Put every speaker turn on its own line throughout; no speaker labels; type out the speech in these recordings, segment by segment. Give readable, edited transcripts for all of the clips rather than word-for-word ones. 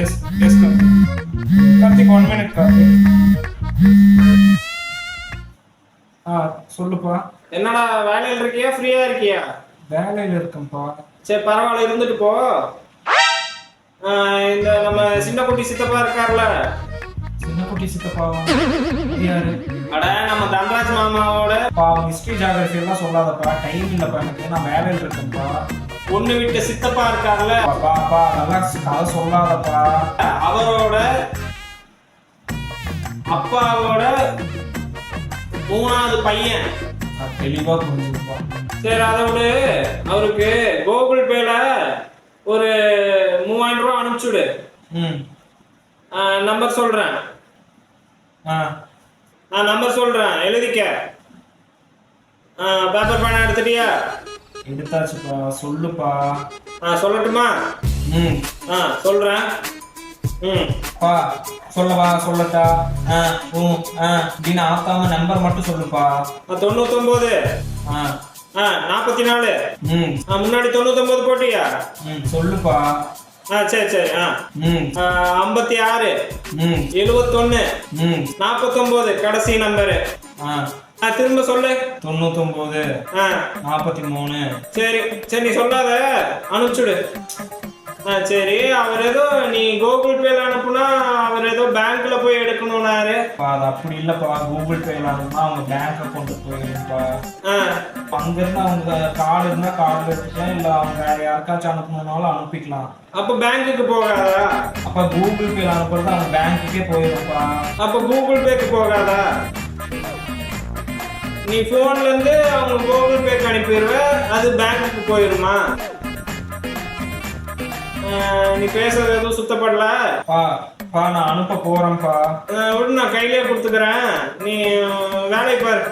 S yes Karthik 1 minute Karthik. சொல்லுப்பா.
என்னடா வேலையில இருக்கியா ஃப்ரீயா இருக்கியா?
வேலையில இருக்கேன்ப்பா.
சரி பரவாயில்ல, இருந்துட்டு போ. இந்த நம்ம சின்ன குட்டி சித்தப்பா இருக்கார்ல,
சின்ன குட்டி சித்தப்பாவா? யாரு?
அட நம்ம தனராஜ் மாமாவோட
ஹிஸ்டரி ஜியோகிராஃபி எல்லாம் சொல்லாதப்பா, டைம் இல்லப்பா எனக்கு, நான் வேலையில இருக்கேன்ப்பா.
பொண்ணு வீட்டு சித்தப்பா இருக்கார்ல,
பாப்பா நல்லா கதை சொல்லாதப்பா.
அவரோட அப்பாவோட 3வது பையன்.
தெளிவா புரிஞ்சுப்பா.
சரி அதை விடு. அவருக்கு கூகுள் பேல ஒரு 3000 ரூபா அனுப்பிச்சுடு. நம்பர் சொல்றேன். நான் நம்பர் சொல்றேன், எழுதிக்க. பேப்பர் பேனா எடுத்துட்டியா?
எடுத்தாச்சுப்பா, சொல்லுப்பா.
சொல்லட்டுமா? சொல்றேன்.
பா சொல்லவா? சொல்லட்டா? அப்படின்னு ஆத்தாம நம்பர் மட்டும் சொல்லுப்பா.
99 44 முன்னாடி 99 போட்டியா?
சொல்லுப்பா.
சரி சரி. 56 71 49 கடைசி நம்பரு. திரும்ப சொல்லு.
99 43.
சரி சரி, நீ சொல்லாத, அனுப்பிச்சுடு. சரி, அவர் ஏதோ நீ கூகுள் பேல அனுப்புனா அவர் ஏதோ பேங்க்ல போய் எடுக்கணும்னாரு.
அது அப்படி இல்லப்பா, கூகுள் பேல அனுப்புனா அவங்க பேங்க் அக்கௌண்ட் போயிருப்பா. அங்க இருந்து அவங்க கார்டு இருந்தா கார்டு எடுத்துக்கலாம், இல்ல அவங்க வேற யாருக்காச்சும் அனுப்பணும்னாலும் அனுப்பிக்கலாம்.
அப்ப பேங்க்குக்கு போகாதா?
அப்ப கூகுள் பேல அனுப்புறது அவங்க பேங்க்குக்கே போயிருப்பா.
அப்ப கூகுள் பேக்கு போகாதா? நீ போன்ல இருந்து அவங்க கூகுள் பேக்கு அனுப்பிடுவ, அது பேங்க்குக்கு போயிருமா? நீ பேசுறது எதுவும் சுத்தப்படல.
நான் அனுப்ப போறேன்ப்பா.
விடு, நான் கையிலேயே கொடுத்துக்கிறேன், நீ வேலையை பாரு.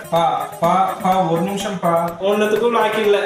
ஒரு நிமிஷம்ப்பா.
ஒன்னுத்துக்கும் லாக்கி இல்லை.